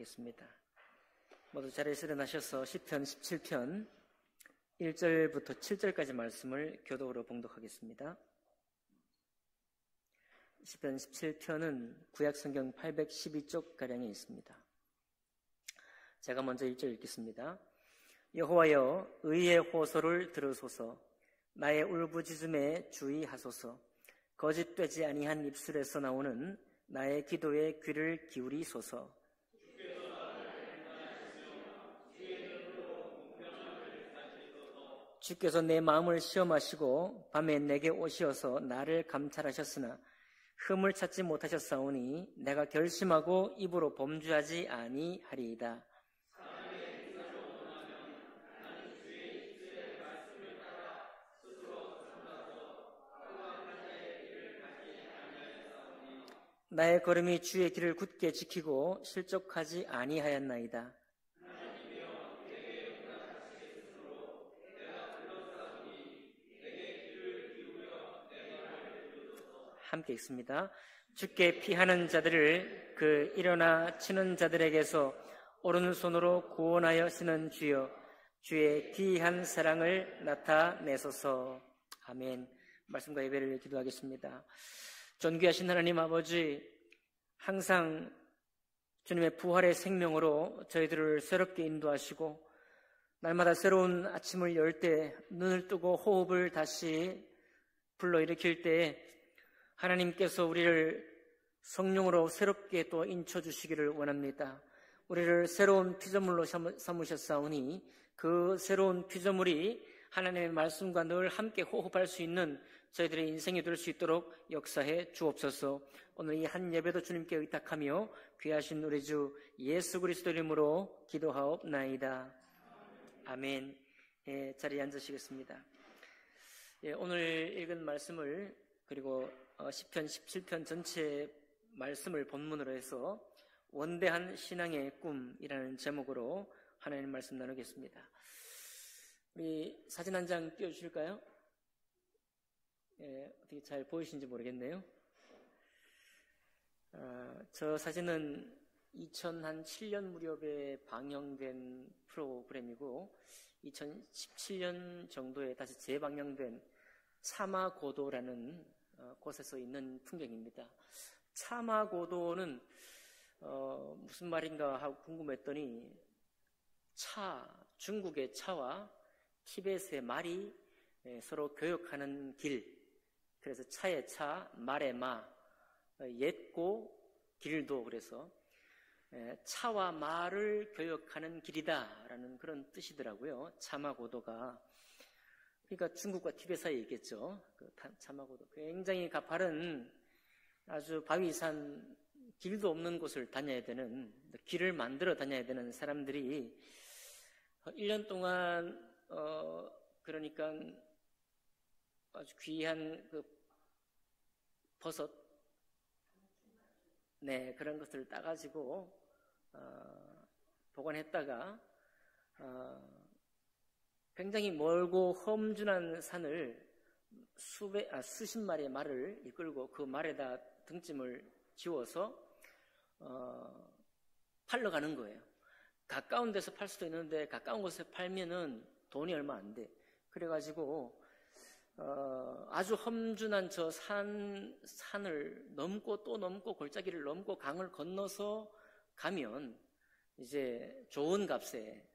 봉독하겠습니다. 모두 자리에서 일어나셔서 시편 17편 1절부터 7절까지 말씀을 교독으로 봉독하겠습니다. 시편 17편은 구약성경 812쪽가량에 있습니다. 제가 먼저 1절 읽겠습니다. 여호와여, 의의 호소를 들으소서. 나의 울부짖음에 주의하소서. 거짓되지 아니한 입술에서 나오는 나의 기도에 귀를 기울이소서. 주께서 내 마음을 시험하시고 밤에 내게 오시어서 나를 감찰하셨으나 흠을 찾지 못하셨사오니 내가 결심하고 입으로 범죄하지 아니하리이다. 나의 걸음이 주의 길을 굳게 지키고 실족하지 아니하였나이다. 함께 읽습니다. 주께 피하는 자들을 그 일어나 치는 자들에게서 오른손으로 구원하여시는 주여, 주의 귀한 사랑을 나타내소서. 아멘. 말씀과 예배를 기도하겠습니다. 존귀하신 하나님 아버지, 항상 주님의 부활의 생명으로 저희들을 새롭게 인도하시고 날마다 새로운 아침을 열 때 눈을 뜨고 호흡을 다시 불러일으킬 때 하나님께서 우리를 성령으로 새롭게 또 인쳐주시기를 원합니다. 우리를 새로운 피조물로 삼으셨사오니 그 새로운 피조물이 하나님의 말씀과 늘 함께 호흡할 수 있는 저희들의 인생이 될 수 있도록 역사해 주옵소서. 오늘 이 한 예배도 주님께 의탁하며 귀하신 우리 주 예수 그리스도 이름으로 기도하옵나이다. 아멘. 자리에 앉으시겠습니다. 오늘 읽은 말씀을 그리고 시편 17편 전체 말씀을 본문으로 해서 원대한 신앙의 꿈이라는 제목으로 하나님 말씀 나누겠습니다. 우리 사진 한 장 띄워주실까요? 어떻게 잘 보이시는지 모르겠네요. 저 사진은 2007년 무렵에 방영된 프로그램이고 2017년 정도에 다시 재방영된 차마고도라는 곳에서 있는 풍경입니다. 차마고도는 무슨 말인가 하고 궁금했더니 중국의 차와 티벳의 말이 서로 교역하는 길, 그래서 차의 차, 말의 마, 옛고 길도, 그래서 차와 말을 교역하는 길이다라는 그런 뜻이더라고요. 차마고도가. 그러니까 중국과 티벳 사이에 있겠죠. 그 차마고도. 굉장히 가파른 아주 바위산, 길도 없는 곳을 다녀야 되는, 길을 만들어 다녀야 되는 사람들이 1년 동안 그러니까 아주 귀한 그 버섯, 그런 것들을 따가지고 보관했다가 굉장히 멀고 험준한 산을 수십 마리의 말을 이끌고 그 말에다 등짐을 지워서 팔러 가는 거예요. 가까운 데서 팔 수도 있는데 가까운 곳에 팔면은 돈이 얼마 안 돼. 그래가지고 아주 험준한 저 산을 넘고 또 넘고 골짜기를 넘고 강을 건너서 가면 이제 좋은 값에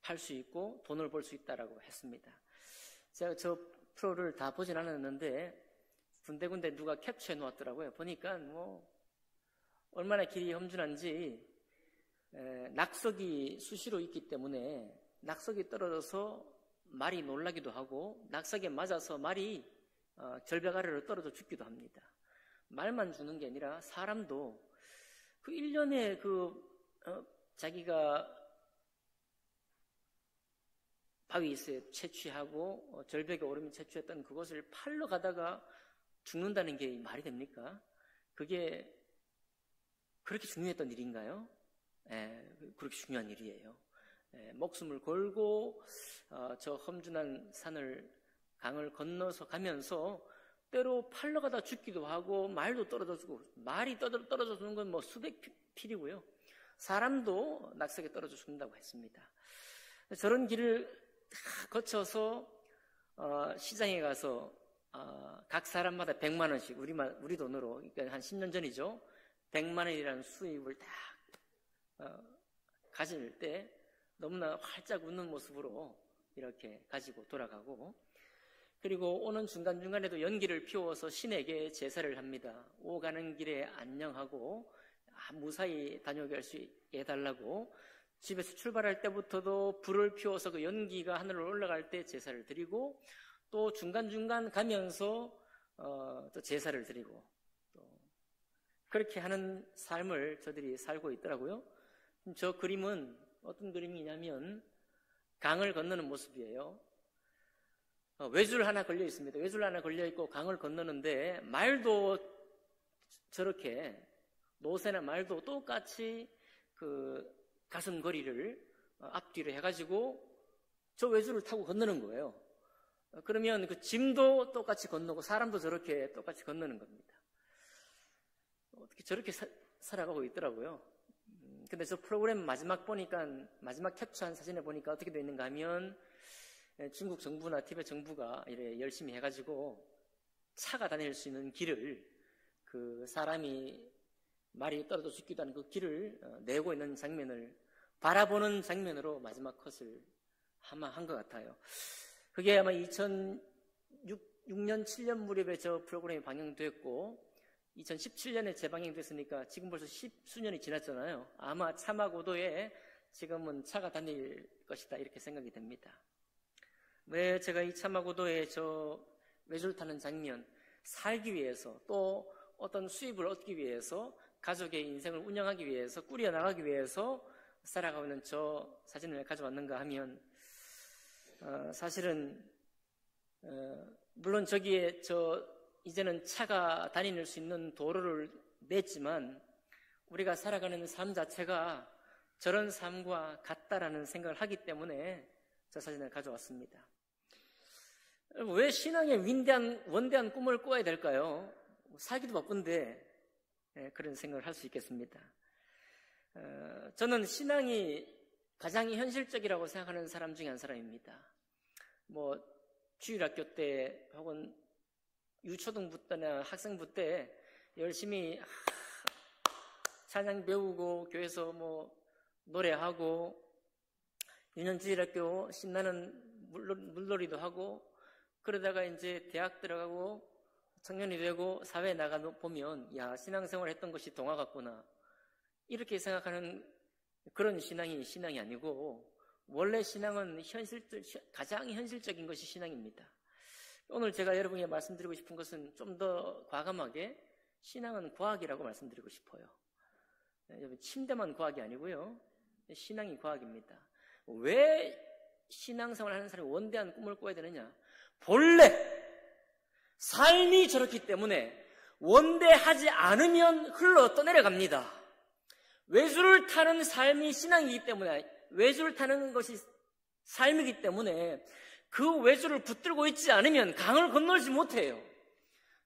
팔 수 있고 돈을 벌 수 있다라고 했습니다. 제가 저 프로를 다 보진 않았는데 군데군데 누가 캡처해 놓았더라고요. 보니까 얼마나 길이 험준한지 낙석이 수시로 있기 때문에 낙석이 떨어져서 말이 놀라기도 하고 낙석에 맞아서 말이 절벽 아래로 떨어져 죽기도 합니다. 말만 죽는 게 아니라 사람도 그 1년에 자기가 바위에 채취하고 절벽에 오르면 채취했던 그것을 팔러 가다가 죽는다는 게 말이 됩니까? 그게 그렇게 중요했던 일인가요? 그렇게 중요한 일이에요. 목숨을 걸고 저 험준한 강을 건너서 가면서 때로 팔러 가다 죽기도 하고 말도 떨어져주고 말이 떨어져 주는 건 뭐 수백 필이고요. 사람도 낙석에 떨어져 죽는다고 했습니다. 저런 길을 거쳐서 시장에 가서 각 사람마다 100만 원씩 우리 돈으로 그러니까 한 10년 전이죠. 100만 원이라는 수입을 딱 가질 때 너무나 활짝 웃는 모습으로 이렇게 가지고 돌아가고 그리고 오는 중간중간에도 연기를 피워서 신에게 제사를 합니다. 오가는 길에 안녕하고 무사히 다녀오게 할 수 있게 해달라고 집에서 출발할 때부터도 불을 피워서 그 연기가 하늘로 올라갈 때 제사를 드리고 또 중간중간 가면서 또 제사를 드리고 또 그렇게 하는 삶을 저들이 살고 있더라고요. 저 그림은 어떤 그림이냐면 강을 건너는 모습이에요. 외줄 하나 걸려 있습니다. 외줄 하나 걸려 있고 강을 건너는데 말도 저렇게 노새나 말도 똑같이 그 가슴거리를 앞뒤로 해가지고 저 외줄을 타고 건너는 거예요. 그러면 그 짐도 똑같이 건너고 사람도 저렇게 똑같이 건너는 겁니다. 어떻게 저렇게 살아가고 있더라고요. 근데 저 프로그램 마지막 캡처한 사진에 보니까 어떻게 되어 있는가 하면 중국 정부나 티베트 정부가 이래 열심히 해가지고 차가 다닐 수 있는 길을 그 사람이 말이 떨어져 죽기도 하는 그 길을 내고 있는 장면을 바라보는 장면으로 마지막 컷을 아마 한 것 같아요. 그게 아마 2006년, 7년 무렵에 저 프로그램이 방영됐고 2017년에 재방영됐으니까 지금 벌써 10수년이 지났잖아요. 아마 차마고도에 지금은 차가 다닐 것이다 이렇게 생각이 됩니다. 왜 제가 이 차마고도에 저 외줄 타는 장면 살기 위해서 또 어떤 수입을 얻기 위해서 가족의 인생을 운영하기 위해서 꾸려나가기 위해서 살아가고 있는 저 사진을 가져왔는가 하면 사실은 물론 저기에 이제는 차가 다닐 수 있는 도로를 냈지만 우리가 살아가는 삶 자체가 저런 삶과 같다라는 생각을 하기 때문에 저 사진을 가져왔습니다. 왜 신앙의 원대한 꿈을 꿔야 될까요? 살기도 바쁜데 그런 생각을 할 수 있겠습니다. 저는 신앙이 가장 현실적이라고 생각하는 사람 중에 한 사람입니다. 뭐 주일학교 때 혹은 유초등부 때나 학생부 때 열심히 찬양 배우고 교회에서 뭐 노래하고 유년주일학교 신나는 물놀이도 하고 그러다가 이제 대학 들어가고 청년이 되고 사회에 나가 보면 야 신앙생활 했던 것이 동화 같구나 이렇게 생각하는 그런 신앙이 아니고 원래 신앙은 가장 현실적인 것이 신앙입니다. 오늘 제가 여러분에게 말씀드리고 싶은 것은 좀 더 과감하게 신앙은 과학이라고 말씀드리고 싶어요. 침대만 과학이 아니고요. 신앙이 과학입니다. 왜 신앙생활 하는 사람이 원대한 꿈을 꿔야 되느냐? 본래 삶이 저렇기 때문에 원대하지 않으면 흘러 떠내려갑니다. 외줄을 타는 삶이 신앙이기 때문에 외줄을 타는 것이 삶이기 때문에 그 외줄을 붙들고 있지 않으면 강을 건너지 못해요.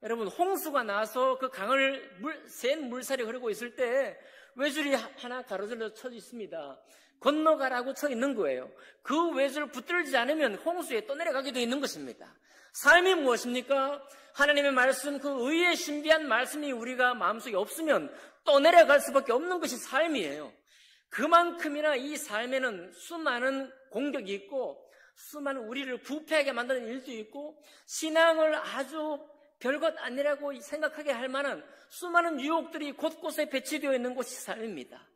여러분 홍수가 나서 그 강을 센 물살이 흐르고 있을 때 외줄이 하나 가로질러 쳐 있습니다. 건너가라고 쳐 있는 거예요. 그 외줄을 붙들지 않으면 홍수에 떠내려가게 되어 있는 것입니다. 삶이 무엇입니까? 하나님의 말씀, 그 의의 신비한 말씀이 우리가 마음속에 없으면 떠내려갈 수밖에 없는 것이 삶이에요. 그만큼이나 이 삶에는 수많은 공격이 있고 수많은 우리를 부패하게 만드는 일도 있고 신앙을 아주 별것 아니라고 생각하게 할 만한 수많은 유혹들이 곳곳에 배치되어 있는 곳이 삶입니다.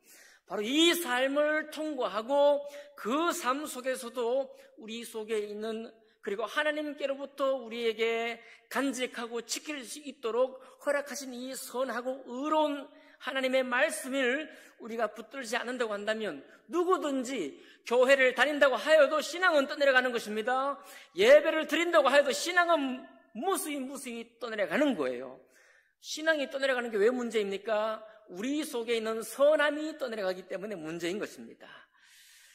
바로 이 삶을 통과하고 그 삶 속에서도 우리 속에 있는 그리고 하나님께로부터 우리에게 간직하고 지킬 수 있도록 허락하신 이 선하고 의로운 하나님의 말씀을 우리가 붙들지 않는다고 한다면 누구든지 교회를 다닌다고 하여도 신앙은 떠내려가는 것입니다. 예배를 드린다고 하여도 신앙은 무수히 떠내려가는 거예요. 신앙이 떠내려가는 게 왜 문제입니까? 우리 속에 있는 선함이 떠내려가기 때문에 문제인 것입니다.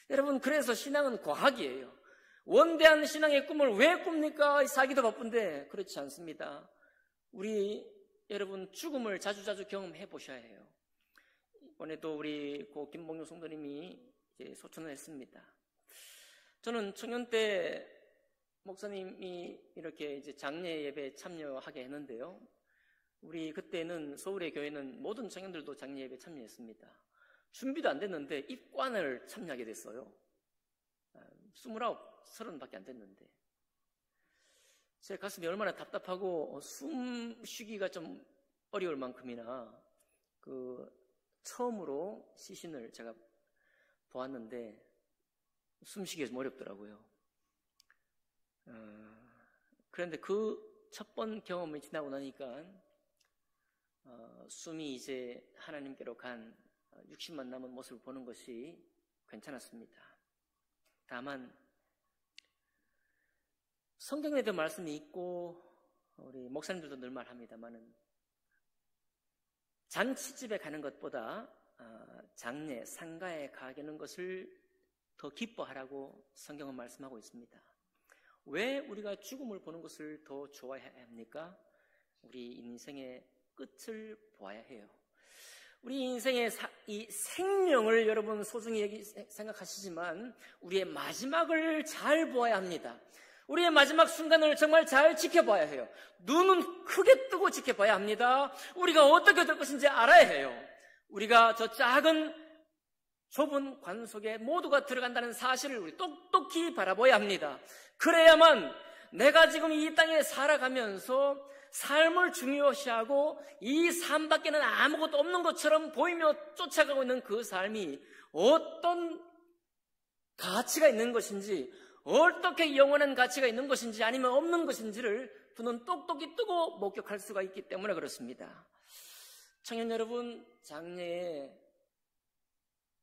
여러분, 그래서 신앙은 과학이에요. 원대한 신앙의 꿈을 왜 꿉니까? 살기도 바쁜데 그렇지 않습니다. 우리 여러분 죽음을 자주자주 경험해 보셔야 해요. 이번에도 우리 고 김봉용 성도님이 이제 소천을 했습니다. 저는 청년 때 목사님이 이렇게 이제 장례 예배에 참여하게 했는데요. 우리 그때는 서울의 교회는 모든 청년들도 장례 예배에 참여했습니다. 준비도 안 됐는데 입관을 참여하게 됐어요. 29, 30밖에 안 됐는데. 제 가슴이 얼마나 답답하고 숨 쉬기가 좀 어려울 만큼이나 처음으로 시신을 제가 보았는데 숨 쉬기가 좀 어렵더라고요. 그런데 그 첫 번 경험이 지나고 나니까 숨이 이제 하나님께로 간 60만 남은 모습을 보는 것이 괜찮았습니다. 다만 성경에도 말씀이 있고 우리 목사님들도 늘 말합니다만은 잔치집에 가는 것보다 장례, 상가에 가는 것을 더 기뻐하라고 성경은 말씀하고 있습니다. 왜 우리가 죽음을 보는 것을 더 좋아해야 합니까? 우리 인생의 끝을 보아야 해요. 우리 인생의 이 생명을 여러분 소중히 생각하시지만 우리의 마지막을 잘 보아야 합니다. 우리의 마지막 순간을 정말 잘 지켜봐야 해요. 눈은 크게 뜨고 지켜봐야 합니다. 우리가 어떻게 될 것인지 알아야 해요. 우리가 저 작은 좁은 관 속에 모두가 들어간다는 사실을 우리 똑똑히 바라봐야 합니다. 그래야만 내가 지금 이 땅에 살아가면서 삶을 중요시하고 이 삶 밖에는 아무것도 없는 것처럼 보이며 쫓아가고 있는 그 삶이 어떤 가치가 있는 것인지, 어떻게 영원한 가치가 있는 것인지 아니면 없는 것인지를 두 눈 똑똑히 뜨고 목격할 수가 있기 때문에 그렇습니다. 청년 여러분, 장례에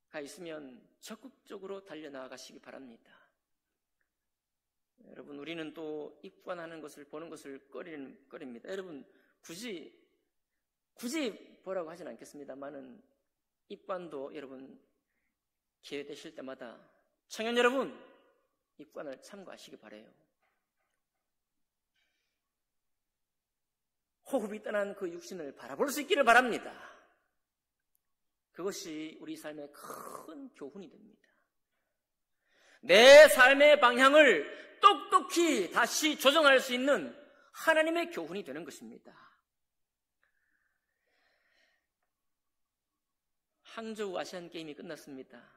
가 있으면 적극적으로 달려나가시기 바랍니다. 여러분, 우리는 또 입관하는 것을 보는 것을 꺼립니다. 여러분, 굳이 보라고 하진 않겠습니다만은 입관도 여러분 기회 되실 때마다 청년 여러분 입관을 참고하시기 바라요. 호흡이 떠난 그 육신을 바라볼 수 있기를 바랍니다. 그것이 우리 삶의 큰 교훈이 됩니다. 내 삶의 방향을 똑똑히 다시 조정할 수 있는 하나님의 교훈이 되는 것입니다. 항저우 아시안게임이 끝났습니다.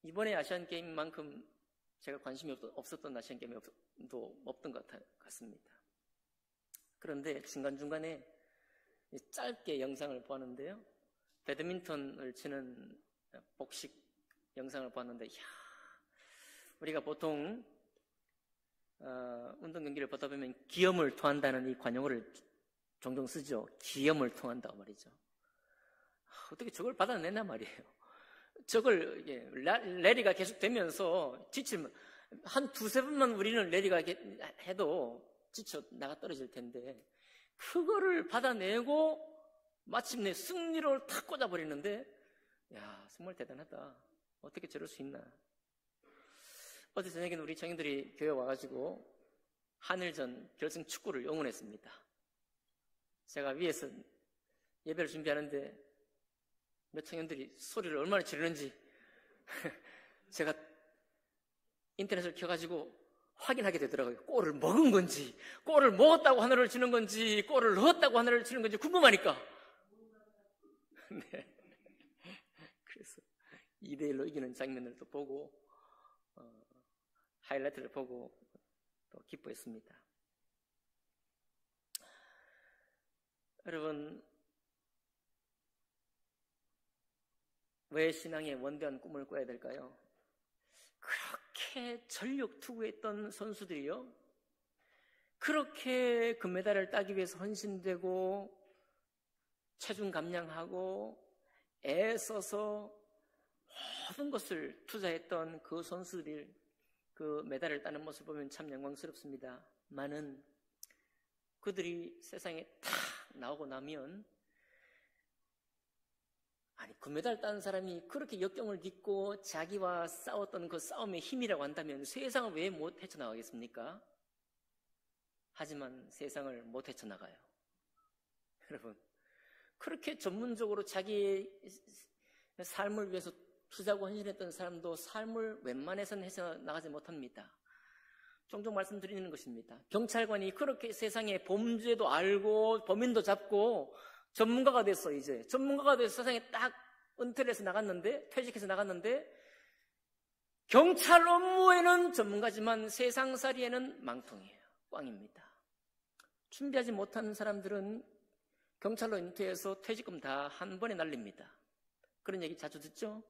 이번에 아시안게임만큼 제가 관심이 없었던 아시안게임도 없던 것 같습니다. 그런데 중간중간에 짧게 영상을 보았는데요. 배드민턴을 치는 복식 영상을 보았는데, 우리가 보통 운동 경기를 보다 보면 기염을 토한다는 이 관용어를 종종 쓰죠. 기염을 토한다고 말이죠. 어떻게 저걸 받아내나 말이에요. 저걸 랠리가 계속 되면서 지치면 한 두세 번만 우리는 랠리가 해도 지쳐 나가 떨어질 텐데 그거를 받아내고 마침내 승리로 탁 꽂아버리는데, 정말 대단하다. 어떻게 저럴 수 있나. 어제 저녁에는 우리 청년들이 교회 와가지고 한일전 결승 축구를 응원했습니다. 제가 위에서 예배를 준비하는데 몇 청년들이 소리를 얼마나 지르는지 제가 인터넷을 켜가지고 확인하게 되더라고요. 골을 먹은 건지, 골을 먹었다고 하늘을 치는 건지, 골을 넣었다고 하늘을 치는 건지 궁금하니까. 네. 그래서 2대1로 이기는 장면을 또 보고 하이라이트를 보고 또 기뻐했습니다. 여러분, 왜 신앙의 원대한 꿈을 꿔야 될까요? 그렇게 전력 투구했던 선수들이요, 그렇게 금메달을 따기 위해서 헌신되고 체중 감량하고 애써서 모든 것을 투자했던 그 선수들이 그 메달을 따는 모습을 보면 참 영광스럽습니다만은 그들이 세상에 탁 나오고 나면, 금메달 딴 사람이 그렇게 역경을 딛고 자기와 싸웠던 그 싸움의 힘이라고 한다면 세상을 왜 못 헤쳐나가겠습니까? 하지만 세상을 못 헤쳐나가요. 여러분, 그렇게 전문적으로 자기의 삶을 위해서 투자하고 헌신했던 사람도 삶을 웬만해서는 헤쳐나가지 못합니다. 종종 말씀드리는 것입니다. 경찰관이 그렇게 세상의 범죄도 알고 범인도 잡고 전문가가 됐어. 이제 전문가가 돼서 세상에 딱 은퇴를 해서 나갔는데, 퇴직해서 나갔는데, 경찰 업무에는 전문가지만 세상살이에는 망통이에요. 꽝입니다. 준비하지 못한 사람들은 경찰로 은퇴해서 퇴직금 다 한 번에 날립니다. 그런 얘기 자주 듣죠?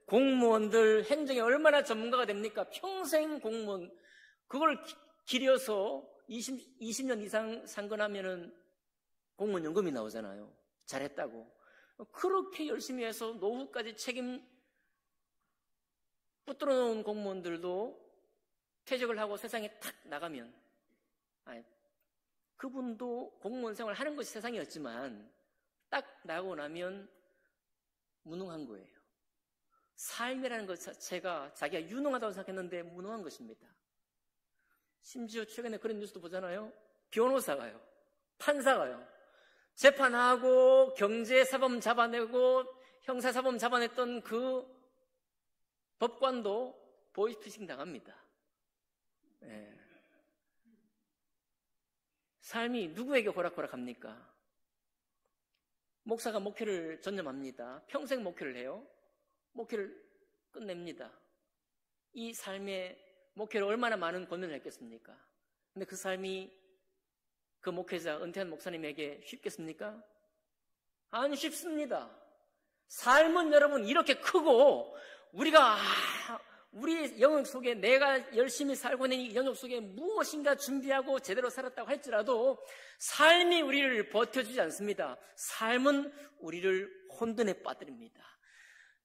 공무원들 행정에 얼마나 전문가가 됩니까? 평생 공무원, 그걸 기려서 20년 이상 상근하면은 공무원 연금이 나오잖아요. 잘했다고. 그렇게 열심히 해서 노후까지 책임 붙들어 놓은 공무원들도 퇴직을 하고 세상에 탁 나가면, 그분도 공무원 생활을 하는 것이 세상이었지만 딱 나가고 나면 무능한 거예요. 삶이라는 것 자체가 자기가 유능하다고 생각했는데 무능한 것입니다. 심지어 최근에 그런 뉴스도 보잖아요. 변호사가요, 판사가요, 재판하고 경제사범 잡아내고 형사사범 잡아냈던 그 법관도 보이스피싱 당합니다. 네. 삶이 누구에게 호락호락합니까? 목사가 목회를 전념합니다. 평생 목회를 해요. 목회를 끝냅니다. 이 삶의 목회를 얼마나 많은 권면을 했겠습니까? 근데 그 삶이 그 목회자, 은퇴한 목사님에게 쉽겠습니까? 안 쉽습니다. 삶은 여러분 이렇게 크고 우리가 우리 영역 속에 내가 열심히 살고 있는 이 영역 속에 무엇인가 준비하고 제대로 살았다고 할지라도 삶이 우리를 버텨주지 않습니다. 삶은 우리를 혼돈에 빠뜨립니다.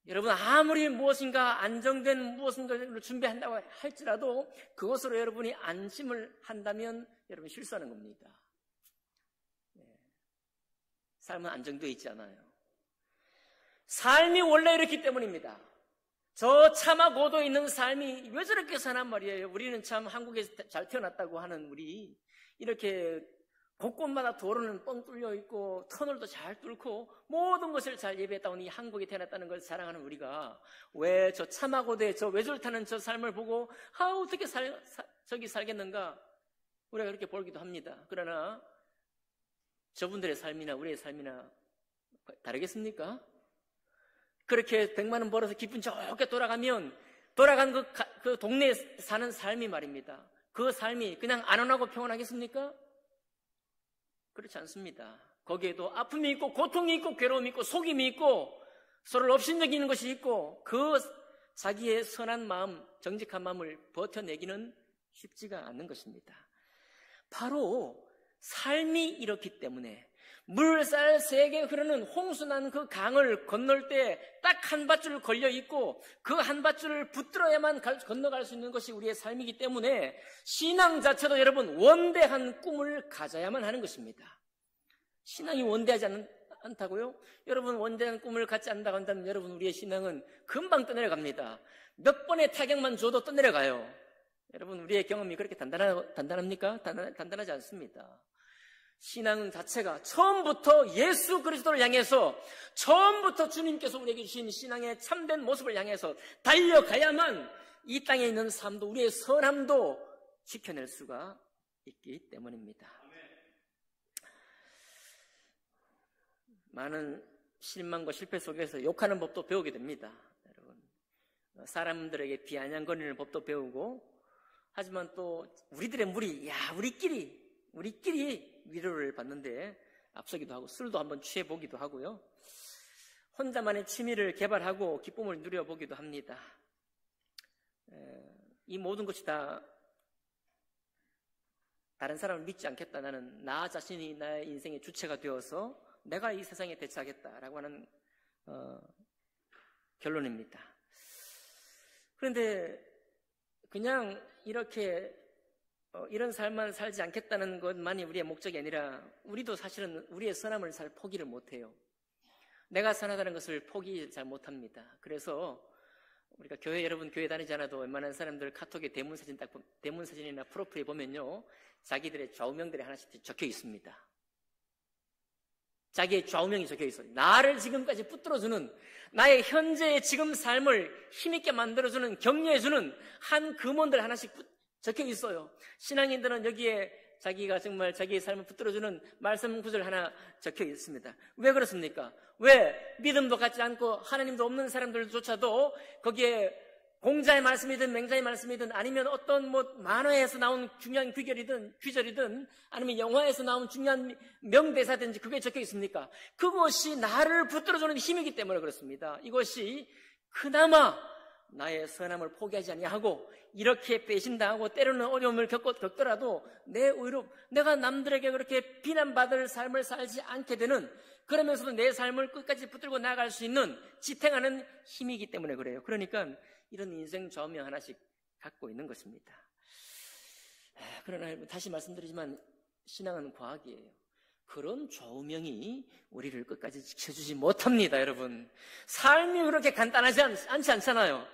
여러분 아무리 무엇인가 안정된 무엇인가를 준비한다고 할지라도 그것으로 여러분이 안심을 한다면 여러분 실수하는 겁니다. 삶은 안정되어 있지 않아요. 삶이 원래 이렇기 때문입니다. 저 차마 고도에 있는 삶이 왜 저렇게 사nan 말이에요. 우리는 참 한국에서 잘 태어났다고 하는 우리 이렇게 곳곳마다 도로는 뻥 뚫려 있고 터널도 잘 뚫고 모든 것을 잘 예배했다고 이 한국에 태어났다는 걸 자랑하는 우리가 왜 저 차마 고도에 저 외줄 타는 저 삶을 보고 어떻게 저기 살겠는가 우리가 그렇게 볼기도 합니다. 그러나 저분들의 삶이나 우리의 삶이나 다르겠습니까? 그렇게 100만 원 벌어서 기분 좋게 돌아가면 돌아간 그 동네에 사는 삶이 말입니다. 그 삶이 그냥 안온하고 평온하겠습니까? 그렇지 않습니다. 거기에도 아픔이 있고 고통이 있고 괴로움이 있고 속임이 있고 서로를 업신여기는 것이 있고 그 자기의 선한 마음, 정직한 마음을 버텨내기는 쉽지가 않는 것입니다. 바로 삶이 이렇기 때문에 물살 세게 흐르는 홍수난 그 강을 건널 때 딱 한 밧줄 걸려 있고 그 한 밧줄을 붙들어야만 건너갈 수 있는 것이 우리의 삶이기 때문에 신앙 자체도 여러분 원대한 꿈을 가져야만 하는 것입니다. 신앙이 원대하지 않다고요? 여러분 원대한 꿈을 갖지 않는다고 한다면 여러분 우리의 신앙은 금방 떠내려갑니다. 몇 번의 타격만 줘도 떠내려가요. 여러분 우리의 경험이 그렇게 단단합니까? 단단하지 않습니다. 신앙 자체가 처음부터 예수 그리스도를 향해서 처음부터 주님께서 우리에게 주신 신앙의 참된 모습을 향해서 달려가야만 이 땅에 있는 삶도 우리의 선함도 지켜낼 수가 있기 때문입니다. 많은 실망과 실패 속에서 욕하는 법도 배우게 됩니다. 여러분 사람들에게 비아냥거리는 법도 배우고 하지만 또 우리들의 무리, 우리끼리 위로를 받는데 앞서기도 하고 술도 한번 취해보기도 하고요. 혼자만의 취미를 개발하고 기쁨을 누려보기도 합니다. 이 모든 것이 다 다른 사람을 믿지 않겠다. 나는 나 자신이 나의 인생의 주체가 되어서 내가 이 세상에 대처하겠다라고 하는 결론입니다. 그런데 그냥 이렇게 이런 삶만 살지 않겠다는 것만이 우리의 목적이 아니라 우리도 사실은 우리의 선함을 잘 포기를 못해요. 내가 선하다는 것을 포기 잘 못합니다. 그래서 우리가 여러분 교회 다니지 않아도 웬만한 사람들 카톡에 대문 사진이나 프로필에 보면요, 자기들의 좌우명들이 하나씩 적혀 있습니다. 자기의 좌우명이 적혀 있어요. 나를 지금까지 붙들어주는, 나의 현재의 지금 삶을 힘있게 만들어주는, 격려해주는 한 금원들 하나씩 적혀 있어요. 신앙인들은 여기에 자기가 정말 자기의 삶을 붙들어주는 말씀 구절 하나 적혀 있습니다. 왜 그렇습니까? 왜 믿음도 갖지 않고 하나님도 없는 사람들조차도 거기에 공자의 말씀이든 맹자의 말씀이든 아니면 어떤 만화에서 나온 중요한 귀절이든 아니면 영화에서 나온 중요한 명대사든지 그게 적혀 있습니까? 그것이 나를 붙들어주는 힘이기 때문에 그렇습니다. 이것이 그나마 나의 선함을 포기하지 아니하고 이렇게 배신당하고 때로는 어려움을 겪더라도 내 의로 내가 남들에게 그렇게 비난받을 삶을 살지 않게 되는, 그러면서도 내 삶을 끝까지 붙들고 나아갈 수 있는 지탱하는 힘이기 때문에 그래요. 그러니까 이런 인생 좌우명 하나씩 갖고 있는 것입니다. 그러나 다시 말씀드리지만 신앙은 과학이에요. 그런 좌우명이 우리를 끝까지 지켜주지 못합니다, 여러분. 삶이 그렇게 간단하지 않잖아요.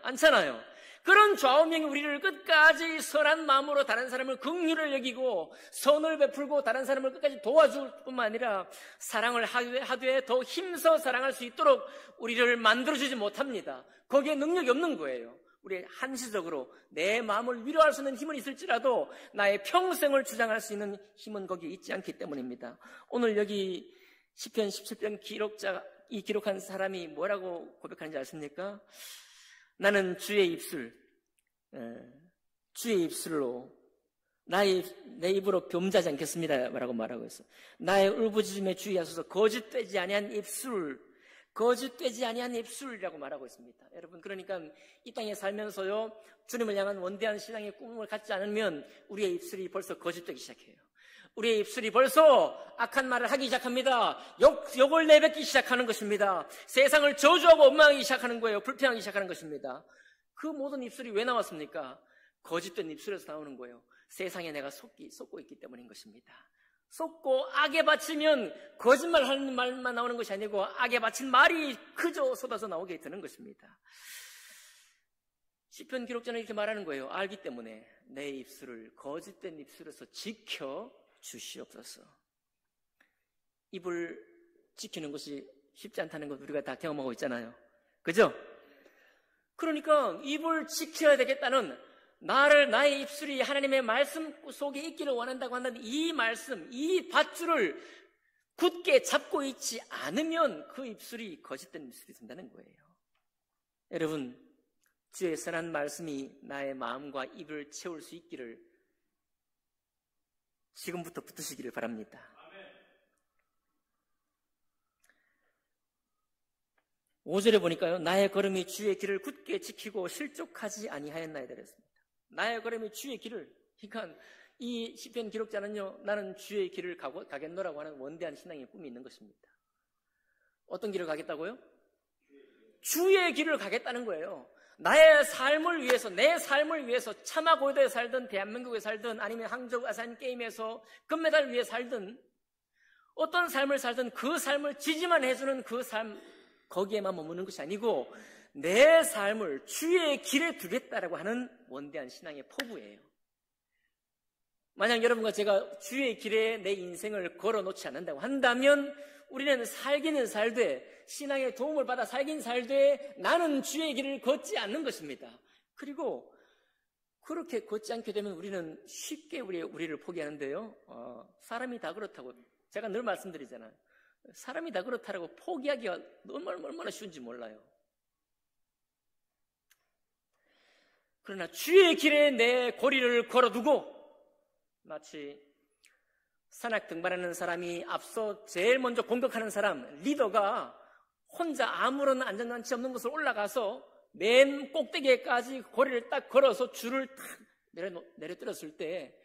그런 좌우명이 우리를 끝까지 선한 마음으로 다른 사람을 긍휼을 여기고 선을 베풀고 다른 사람을 끝까지 도와줄 뿐만 아니라 사랑을 하되 더 힘써 사랑할 수 있도록 우리를 만들어주지 못합니다. 거기에 능력이 없는 거예요. 우리 한시적으로 내 마음을 위로할 수 있는 힘은 있을지라도 나의 평생을 주장할 수 있는 힘은 거기에 있지 않기 때문입니다. 오늘 여기 시편 17편 기록한 사람이 뭐라고 고백하는지 아십니까? 나는 주의 입술로 내 입으로 범죄하지 않겠습니다 라고 말하고 있어. 나의 울부짖음에 주의하소서. 거짓되지 아니한 입술이라고 말하고 있습니다. 여러분, 그러니까 이 땅에 살면서요, 주님을 향한 원대한 신앙의 꿈을 갖지 않으면 우리의 입술이 벌써 거짓되기 시작해요. 우리의 입술이 벌써 악한 말을 하기 시작합니다. 욕을 내뱉기 시작하는 것입니다. 세상을 저주하고 원망하기 시작하는 거예요. 불평하기 시작하는 것입니다. 그 모든 입술이 왜 나왔습니까? 거짓된 입술에서 나오는 거예요. 세상에 내가 속고 있기 때문인 것입니다. 속고 악에 바치면 거짓말하는 말만 나오는 것이 아니고 악에 바친 말이 그저 쏟아져 나오게 되는 것입니다. 시편 기록자는 이렇게 말하는 거예요. 알기 때문에 내 입술을 거짓된 입술에서 지켜 주시옵소서. 입을 지키는 것이 쉽지 않다는 것 우리가 다 경험하고 있잖아요. 그죠? 그러니까 입을 지켜야 되겠다는, 나의 입술이 하나님의 말씀 속에 있기를 원한다고 한다는 이 말씀, 이 밧줄을 굳게 잡고 있지 않으면 그 입술이 거짓된 입술이 된다는 거예요. 여러분, 주의 선한 말씀이 나의 마음과 입을 채울 수 있기를 지금부터 붙드시기를 바랍니다. 5절에 보니까요, 나의 걸음이 주의 길을 굳게 지키고 실족하지 아니하였나이다 그랬습니다. 나의 걸음이 주의 길을, 그러니까 이 시편 기록자는요, 나는 주의 길을 가겠노라고 하는 원대한 신앙의 꿈이 있는 것입니다. 어떤 길을 가겠다고요? 주의 길을 가겠다는 거예요. 나의 삶을 위해서, 내 삶을 위해서, 차마고도에 살든 대한민국에 살든 아니면 항저우 아시안 게임에서 금메달 위에 살든 어떤 삶을 살든 그 삶을 지지만 해주는 그 삶, 거기에만 머무는 것이 아니고 내 삶을 주의 길에 두겠다라고 하는 원대한 신앙의 포부예요. 만약 여러분과 제가 주의 길에 내 인생을 걸어놓지 않는다고 한다면 우리는 살기는 살되, 신앙의 도움을 받아 살긴 살되 나는 주의 길을 걷지 않는 것입니다. 그리고 그렇게 걷지 않게 되면 우리는 쉽게 우리를 포기하는데요. 사람이 다 그렇다고 제가 늘 말씀드리잖아요. 사람이 다 그렇다라고 포기하기가 얼마나 쉬운지 몰라요. 그러나 주의 길에 내 고리를 걸어두고, 마치 산악 등반하는 사람이 앞서 제일 먼저 공격하는 사람, 리더가 혼자 아무런 안전장치 없는 곳을 올라가서 맨 꼭대기에까지 고리를 딱 걸어서 줄을 탁 내려뜨렸을 때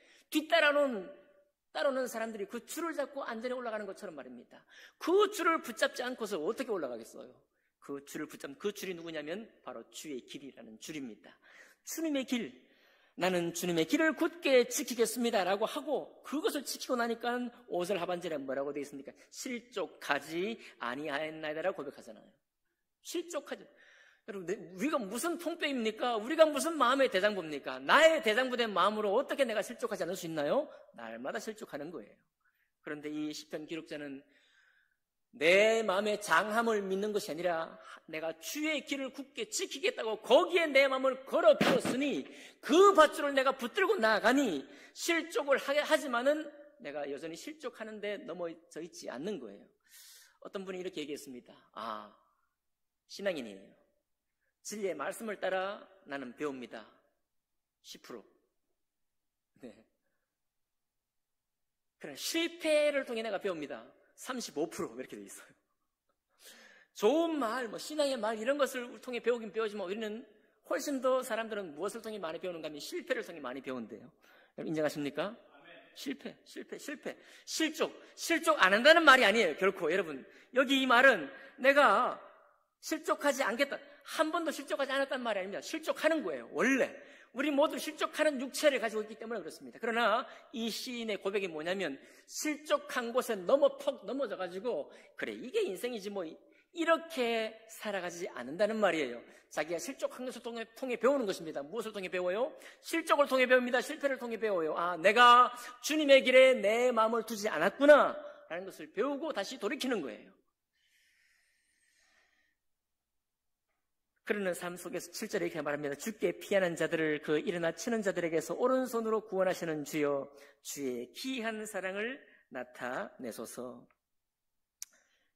따라오는 사람들이 그 줄을 잡고 안전히 올라가는 것처럼 말입니다. 그 줄을 붙잡지 않고서 어떻게 올라가겠어요? 그 줄을 붙잡는 그 줄이 누구냐면 바로 주의 길이라는 줄입니다. 주님의 길, 나는 주님의 길을 굳게 지키겠습니다 라고 하고 그것을 지키고 나니까 5절 하반절에 뭐라고 되어 있습니까? 실족하지 아니하였나이다라고 고백하잖아요. 실족하지. 여러분, 우리가 무슨 통뼈입니까? 우리가 무슨 마음의 대장부입니까? 나의 대장부된 마음으로 어떻게 내가 실족하지 않을 수 있나요? 날마다 실족하는 거예요. 그런데 이 시편 기록자는 내 마음의 장함을 믿는 것이 아니라 내가 주의 길을 굳게 지키겠다고 거기에 내 마음을 걸어 두었으니 그 밧줄을 내가 붙들고 나아가니 실족을 하지만은 내가 여전히 실족하는데 넘어져 있지 않는 거예요. 어떤 분이 이렇게 얘기했습니다. 신앙인이에요. 진리의 말씀을 따라 나는 배웁니다. 10%. 네. 그러나 실패를 통해 내가 배웁니다. 35% 이렇게 돼 있어요. 좋은 말, 신앙의 말 이런 것을 통해 배우긴 배우지만 우리는 훨씬 더 사람들은 무엇을 통해 많이 배우는가 하면 실패를 통해 많이 배운대요. 여러분 인정하십니까? 실패. 실족 안 한다는 말이 아니에요. 결코 여러분 여기 이 말은 내가 실족하지 않겠다. 한 번도 실족하지 않았다는 말이 아닙니다. 실족하는 거예요. 원래 우리 모두 실족하는 육체를 가지고 있기 때문에 그렇습니다. 그러나 이 시인의 고백이 뭐냐면 실족한 곳에 퍽 넘어져가지고 그래 이게 인생이지 뭐 이렇게 살아가지 않는다는 말이에요. 자기가 실족한 것을 통해 배우는 것입니다. 무엇을 통해 배워요? 실족을 통해 배웁니다. 실패를 통해 배워요. 내가 주님의 길에 내 마음을 두지 않았구나 라는 것을 배우고 다시 돌이키는 거예요. 그러는 삶 속에서 7절에 이렇게 말합니다. 주께 피하는 자들을 그 일어나 치는 자들에게서 오른손으로 구원하시는 주여 주의 기이한 사랑을 나타내소서.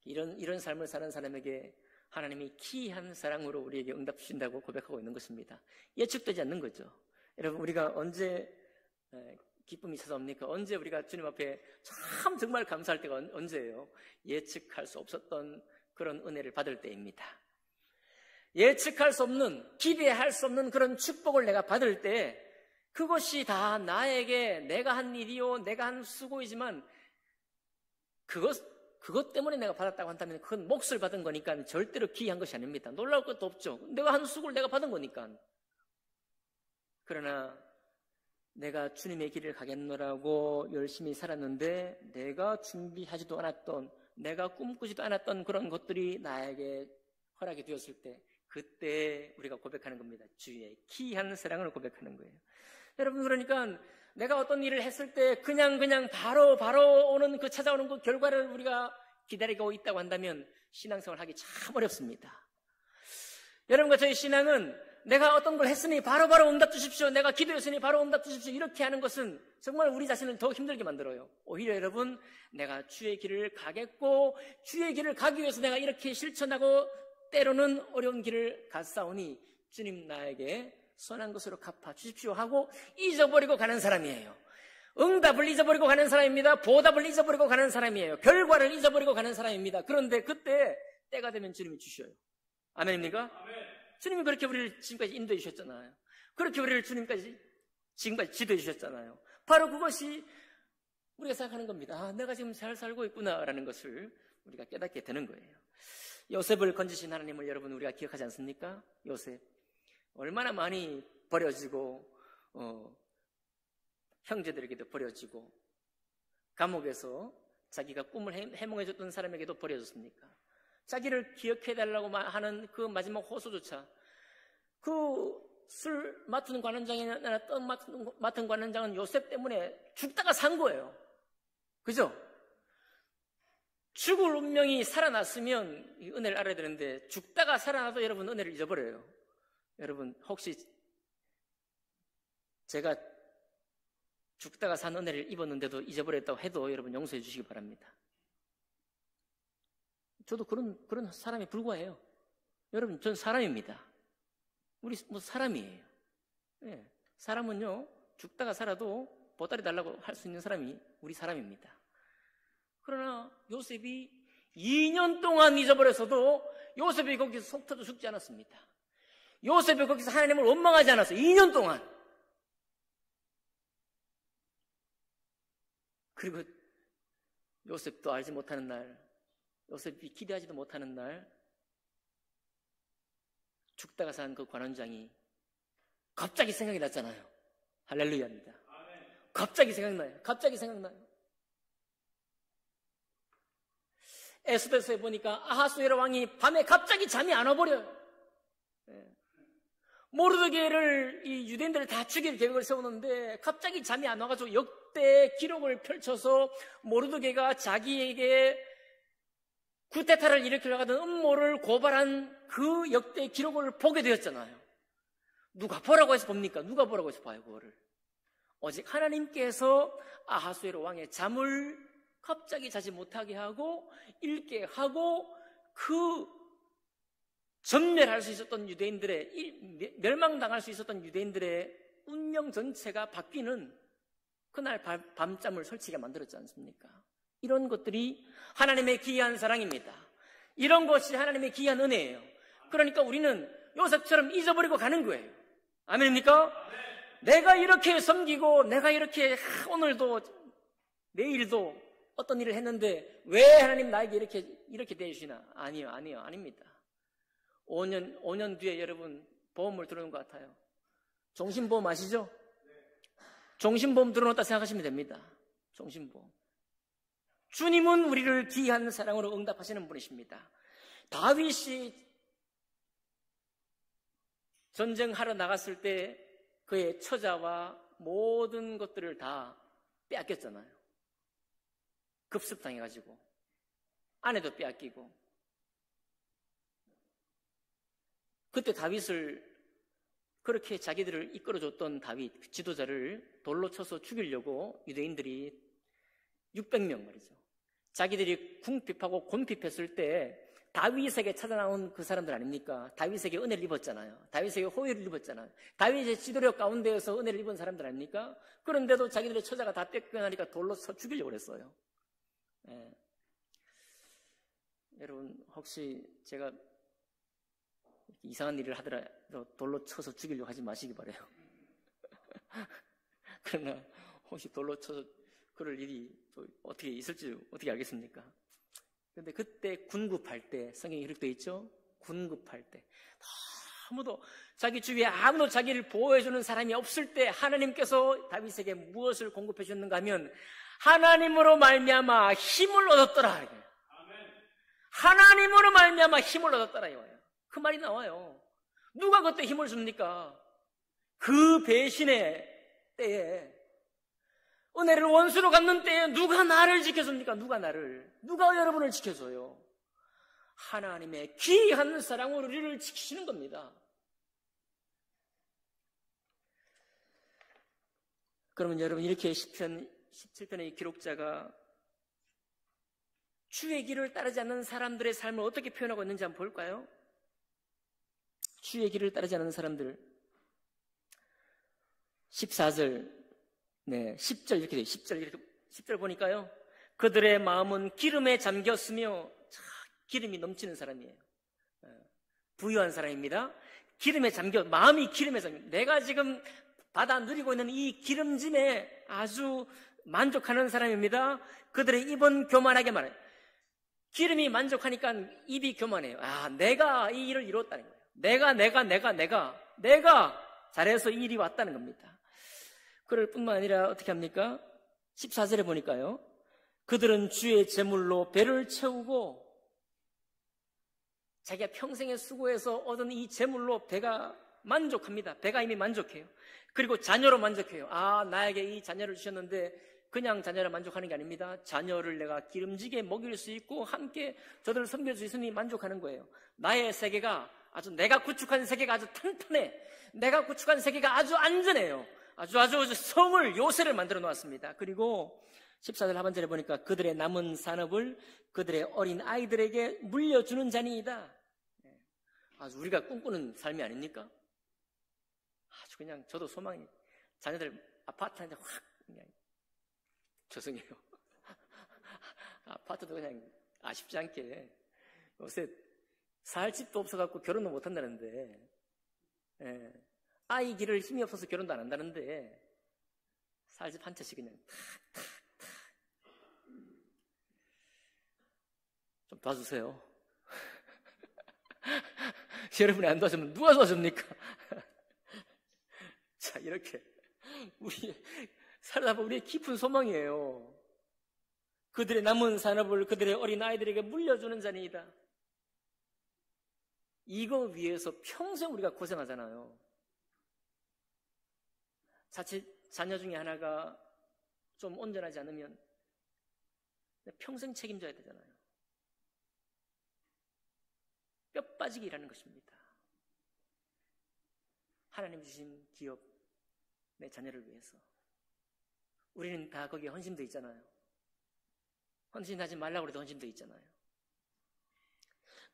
이런 삶을 사는 사람에게 하나님이 기이한 사랑으로 우리에게 응답 주신다고 고백하고 있는 것입니다. 예측되지 않는 거죠. 여러분 우리가 언제 기쁨이 찾아옵니까? 언제 우리가 주님 앞에 정말 감사할 때가 언제예요? 예측할 수 없었던 그런 은혜를 받을 때입니다. 예측할 수 없는, 기대할 수 없는 그런 축복을 내가 받을 때 그것이 다 나에게 내가 한 일이요, 내가 한 수고이지만 그것 때문에 내가 받았다고 한다면 그건 몫을 받은 거니까 절대로 기이한 것이 아닙니다. 놀라울 것도 없죠. 내가 한 수고를 내가 받은 거니까. 그러나 내가 주님의 길을 가겠노라고 열심히 살았는데 내가 준비하지도 않았던, 내가 꿈꾸지도 않았던 그런 것들이 나에게 허락이 되었을 때 그때 우리가 고백하는 겁니다. 주의 기이한 사랑을 고백하는 거예요. 여러분 그러니까 내가 어떤 일을 했을 때 그냥 바로 오는 찾아오는 그 결과를 우리가 기다리고 있다고 한다면 신앙생활 하기 참 어렵습니다. 여러분과 저희 신앙은 내가 어떤 걸 했으니 바로 응답 주십시오. 내가 기도했으니 바로 응답 주십시오. 이렇게 하는 것은 정말 우리 자신을 더 힘들게 만들어요. 오히려 여러분 내가 주의 길을 가겠고 주의 길을 가기 위해서 내가 이렇게 실천하고 때로는 어려운 길을 갔사오니 주님 나에게 선한 것으로 갚아 주십시오 하고 잊어버리고 가는 사람이에요. 응답을 잊어버리고 가는 사람입니다. 보답을 잊어버리고 가는 사람이에요. 결과를 잊어버리고 가는 사람입니다. 그런데 그때 때가 되면 주님이 주셔요. 아멘입니까? 아멘. 주님이 그렇게 우리를 지금까지 인도해 주셨잖아요. 그렇게 우리를 주님까지 지금까지 지도해 주셨잖아요. 바로 그것이 우리가 생각하는 겁니다. 내가 지금 잘 살고 있구나라는 것을 우리가 깨닫게 되는 거예요. 요셉을 건지신 하나님을 여러분 우리가 기억하지 않습니까? 요셉 얼마나 많이 버려지고 형제들에게도 버려지고 감옥에서 자기가 꿈을 해몽해줬던 사람에게도 버려졌습니까? 자기를 기억해달라고 하는 그 마지막 호소조차 그 술 맡은 관원장이나 떡 맡은 관원장은 요셉 때문에 죽다가 산 거예요. 그죠? 죽을 운명이 살아났으면 이 은혜를 알아야 되는데 죽다가 살아나도 여러분 은혜를 잊어버려요. 여러분 혹시 제가 죽다가 산 은혜를 입었는데도 잊어버렸다고 해도 여러분 용서해 주시기 바랍니다. 저도 그런 사람에 불과해요. 여러분 전 사람입니다. 우리 사람이에요. 네, 사람은요 죽다가 살아도 보따리 달라고 할 수 있는 사람이 우리 사람입니다. 그러나 요셉이 2년 동안 잊어버렸어도 요셉이 거기서 속 터져 죽지 않았습니다. 요셉이 거기서 하나님을 원망하지 않았어요. 2년 동안. 그리고 요셉도 알지 못하는 날, 요셉이 기대하지도 못하는 날 죽다가 산 그 관원장이 갑자기 생각이 났잖아요. 할렐루야입니다. 갑자기 생각나요. 에스더서에 보니까 아하수에로 왕이 밤에 갑자기 잠이 안 와버려요. 모르드게를 이 유대인들을 다 죽일 계획을 세우는데 갑자기 잠이 안 와가지고 역대 기록을 펼쳐서 모르드게가 자기에게 쿠데타를 일으키려고 하던 음모를 고발한 그 역대 기록을 보게 되었잖아요. 누가 보라고 해서 봅니까? 누가 보라고 해서 봐요, 그거를. 오직 하나님께서 아하수에로 왕의 잠을 갑자기 자지 못하게 하고 읽게 하고 그 전멸할 수 있었던 유대인들의, 멸망당할 수 있었던 유대인들의 운명 전체가 바뀌는 그날 밤잠을 설치게 만들었지 않습니까? 이런 것들이 하나님의 기이한 사랑입니다. 이런 것이 하나님의 기이한 은혜예요. 그러니까 우리는 요셉처럼 잊어버리고 가는 거예요. 아멘입니까? 내가 이렇게 섬기고 내가 이렇게 오늘도 내일도 어떤 일을 했는데 왜 하나님 나에게 이렇게 대주시나? 아닙니다. 5년 뒤에 여러분 보험을 들어오는 것 같아요. 종신보험 아시죠? 종신보험 들어놓았다 생각하시면 됩니다. 종신보험. 주님은 우리를 귀한 사랑으로 응답하시는 분이십니다. 다윗이 전쟁하러 나갔을 때 그의 처자와 모든 것들을 다 빼앗겼잖아요. 급습당해가지고 아내도 빼앗기고. 그때 다윗을 그렇게 자기들을 이끌어줬던 다윗 지도자를 돌로 쳐서 죽이려고 유대인들이 600명 말이죠. 자기들이 궁핍하고 곤핍했을 때 다윗에게 찾아나온 그 사람들 아닙니까? 다윗에게 은혜를 입었잖아요. 다윗에게 호의를 입었잖아요. 다윗의 지도력 가운데에서 은혜를 입은 사람들 아닙니까? 그런데도 자기들의 처자가 다 뺏겨나니까 돌로 쳐 죽이려고 그랬어요. 예. 여러분 혹시 제가 이상한 일을 하더라도 돌로 쳐서 죽이려고 하지 마시기 바라요. 그러나 혹시 돌로 쳐서 그럴 일이 또 어떻게 있을지 어떻게 알겠습니까? 그런데 그때 군급할 때 성경에 기록되어 있죠? 군급할 때 아무도 자기 주위에 아무도 자기를 보호해주는 사람이 없을 때 하나님께서 다윗에게 무엇을 공급해 주셨는가 하면 하나님으로 말미암아 힘을 얻었더라. 하나님으로 말미암아 힘을 얻었더라 이거예요. 그 말이 나와요. 누가 그때 힘을 줍니까? 그 배신의 때에, 은혜를 원수로 갚는 때에 누가 나를 지켜줍니까? 누가 여러분을 지켜줘요? 하나님의 귀한 사랑으로 우리를 지키시는 겁니다. 그러면 여러분 이렇게 시편 17편의 기록자가 주의 길을 따르지 않는 사람들의 삶을 어떻게 표현하고 있는지 한번 볼까요? 주의 길을 따르지 않는 사람들 14절 10절 이렇게 돼요. 10절 보니까요. 그들의 마음은 기름에 잠겼으며 기름이 넘치는 사람이에요. 부유한 사람입니다. 마음이 기름에 잠겨. 내가 지금 받아 누리고 있는 이 기름짐에 아주 만족하는 사람입니다. 그들의 입은 교만하게 말해요. 기름이 만족하니까 입이 교만해요. 내가 이 일을 이뤘다는 거예요. 내가 잘해서 이 일이 왔다는 겁니다. 그럴 뿐만 아니라 어떻게 합니까? 14절에 보니까요. 그들은 주의 제물로 배를 채우고 자기가 평생에 수고해서 얻은 이 제물로 배가 만족합니다. 배가 이미 만족해요. 그리고 자녀로 만족해요. 나에게 이 자녀를 주셨는데 그냥 자녀를 만족하는 게 아닙니다. 자녀를 내가 기름지게 먹일 수 있고 함께 저들을 섬길 수 있으니 만족하는 거예요. 나의 세계가 내가 구축한 세계가 아주 탄탄해. 내가 구축한 세계가 아주 안전해요. 아주 성을, 요새를 만들어 놓았습니다. 그리고 14절 하반절에 보니까 그들의 남은 산업을 그들의 어린 아이들에게 물려주는 자니이다. 아주 우리가 꿈꾸는 삶이 아닙니까? 아주 그냥 저도 소망이 자녀들 아파트한테 확 그냥 죄송해요. 아파트도 그냥 아쉽지 않게 요새 살 집도 없어갖고 결혼도 못 한다는데 아이 기를 힘이 없어서 결혼도 안 한다는데 살 집 한 채씩 그냥 탁탁탁 좀 도와주세요. 여러분이 안 도와주면 누가 도와줍니까? 자, 이렇게 우리 살다 보면 우리의 깊은 소망이에요. 그들의 남은 산업을 그들의 어린 아이들에게 물려주는 자니이다. 이거 위해서 평생 우리가 고생하잖아요. 자칫 자녀 중에 하나가 좀 온전하지 않으면 평생 책임져야 되잖아요. 뼈 빠지게 일하는 것입니다. 하나님 주신 기업, 내 자녀를 위해서. 우리는 다 거기에 헌신되어 있잖아요. 헌신하지 말라고 해도 헌신되어 있잖아요.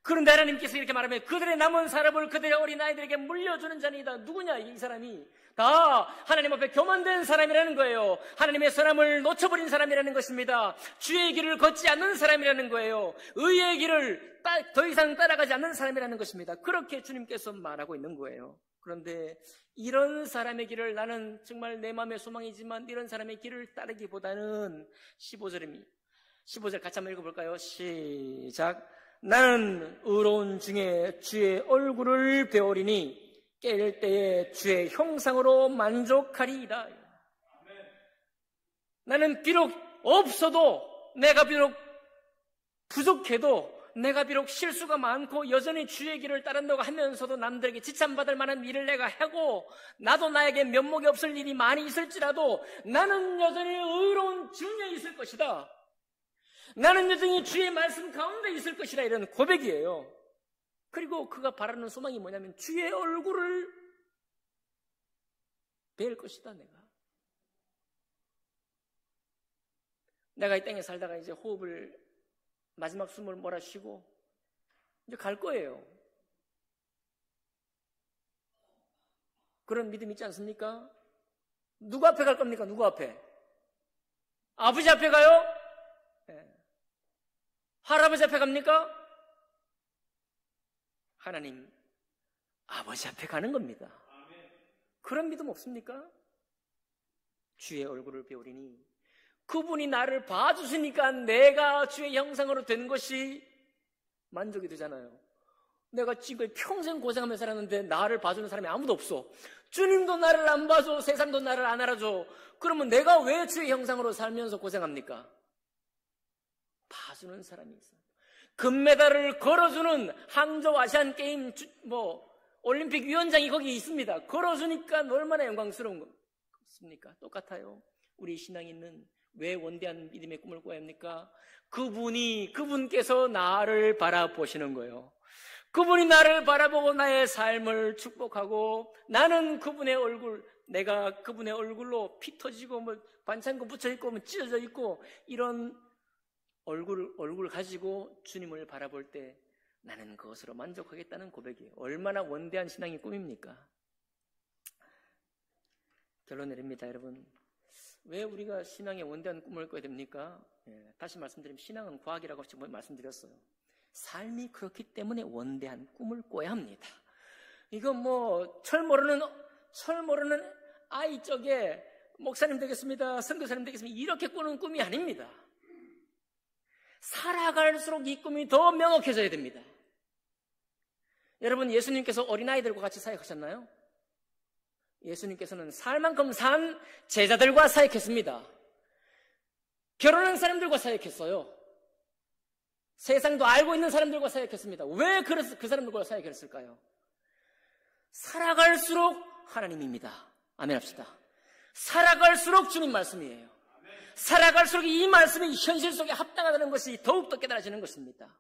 그런데 하나님께서 이렇게 말하면 그들의 남은 사람을 그들의 어린아이들에게 물려주는 자니이다. 누구냐 이 사람이? 다 하나님 앞에 교만된 사람이라는 거예요. 하나님의 선함을 놓쳐버린 사람이라는 것입니다. 주의 길을 걷지 않는 사람이라는 거예요. 의의 길을 더 이상 따라가지 않는 사람이라는 것입니다. 그렇게 주님께서 말하고 있는 거예요. 그런데 이런 사람의 길을, 나는 정말 내 마음의 소망이지만 이런 사람의 길을 따르기보다는 15절 같이 한번 읽어볼까요? 시작. 나는 의로운 중에 주의 얼굴을 배우리니 깰 때에 주의 형상으로 만족하리이다. 나는 비록 없어도, 내가 비록 부족해도, 내가 비록 실수가 많고 여전히 주의 길을 따른다고 하면서도 남들에게 지참받을 만한 일을 내가 하고 나도 나에게 면목이 없을 일이 많이 있을지라도 나는 여전히 의로운 중에 있을 것이다. 나는 여전히 주의 말씀 가운데 있을 것이다. 이런 고백이에요. 그리고 그가 바라는 소망이 뭐냐면 주의 얼굴을 뵐 것이다. 내가 이 땅에 살다가 이제 호흡을, 마지막 숨을 몰아쉬고 이제 갈 거예요. 그런 믿음 있지 않습니까? 누구 앞에 갈 겁니까? 누구 앞에? 아버지 앞에 가요? 네. 할아버지 앞에 갑니까? 하나님 아버지 앞에 가는 겁니다. 그런 믿음 없습니까? 주의 얼굴을 배우리니 그분이 나를 봐주시니까 내가 주의 형상으로 된 것이 만족이 되잖아요. 내가 지금 평생 고생하면서 살았는데 나를 봐주는 사람이 아무도 없어. 주님도 나를 안 봐줘, 세상도 나를 안 알아줘. 그러면 내가 왜 주의 형상으로 살면서 고생합니까? 봐주는 사람이 있어요. 금메달을 걸어주는 항저우 아시안 게임 올림픽 위원장이 거기 있습니다. 걸어주니까 얼마나 영광스러운 것입니까? 똑같아요. 우리 신앙인은 왜 원대한 믿음의 꿈을 꿔야 합니까? 그분께서 나를 바라보시는 거예요. 그분이 나를 바라보고 나의 삶을 축복하고 나는 그분의 얼굴, 내가 그분의 얼굴로 피 터지고 반창고 붙여 있고 찢어져 있고 이런 얼굴을 가지고 주님을 바라볼 때 나는 그것으로 만족하겠다는 고백이에요. 얼마나 원대한 신앙의 꿈입니까? 결론 내립니다, 여러분. 왜 우리가 신앙의 원대한 꿈을 꿔야 됩니까? 다시 말씀드리면 신앙은 과학이라고 말씀드렸어요. 삶이 그렇기 때문에 원대한 꿈을 꿔야 합니다. 이건 철 모르는 아이 쪽에 목사님 되겠습니다, 선교사님 되겠습니다 이렇게 꾸는 꿈이 아닙니다. 살아갈수록 이 꿈이 더 명확해져야 됩니다. 여러분, 예수님께서 어린아이들과 같이 사역하셨나요? 예수님께서는 살 만큼 산 제자들과 사역했습니다. 결혼한 사람들과 사역했어요. 세상도 알고 있는 사람들과 사역했습니다. 왜 그 사람들과 사역했을까요? 살아갈수록 하나님입니다. 아멘 합시다. 살아갈수록 주님 말씀이에요. 살아갈수록 이 말씀이 현실 속에 합당하다는 것이 더욱더 깨달아지는 것입니다.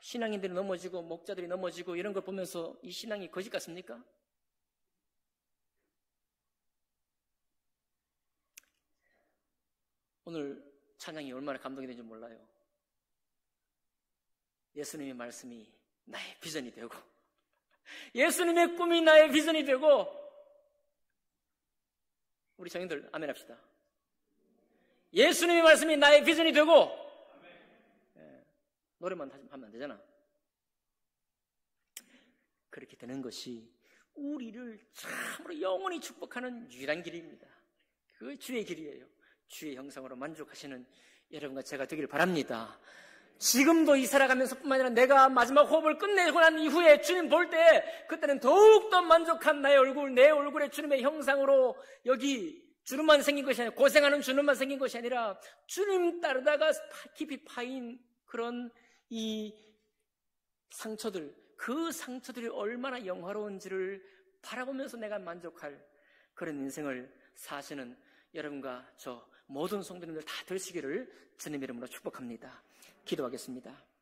신앙인들이 넘어지고 목자들이 넘어지고 이런 걸 보면서 이 신앙이 거짓 같습니까? 오늘 찬양이 얼마나 감동이 되는지 몰라요. 예수님의 말씀이 나의 비전이 되고 예수님의 꿈이 나의 비전이 되고 우리 성인들 아멘 합시다. 예수님의 말씀이 나의 비전이 되고 노래만 하면 안 되잖아. 그렇게 되는 것이 우리를 참으로 영원히 축복하는 유일한 길입니다. 그 주의 길이에요. 주의 형상으로 만족하시는 여러분과 제가 되길 바랍니다. 지금도 이 살아가면서 뿐만 아니라 내가 마지막 호흡을 끝내고 난 이후에 주님 볼 때 그때는 더욱더 만족한 나의 얼굴, 내 얼굴에 주님의 형상으로 여기 주름만 생긴 것이 아니라 고생하는 주름만 생긴 것이 아니라 주님 따르다가 깊이 파인 그런 이 상처들, 그 상처들이 얼마나 영화로운지를 바라보면서 내가 만족할 그런 인생을 사시는 여러분과 저 모든 성도님들 다 되시기를 주님 이름으로 축복합니다. 기도하겠습니다.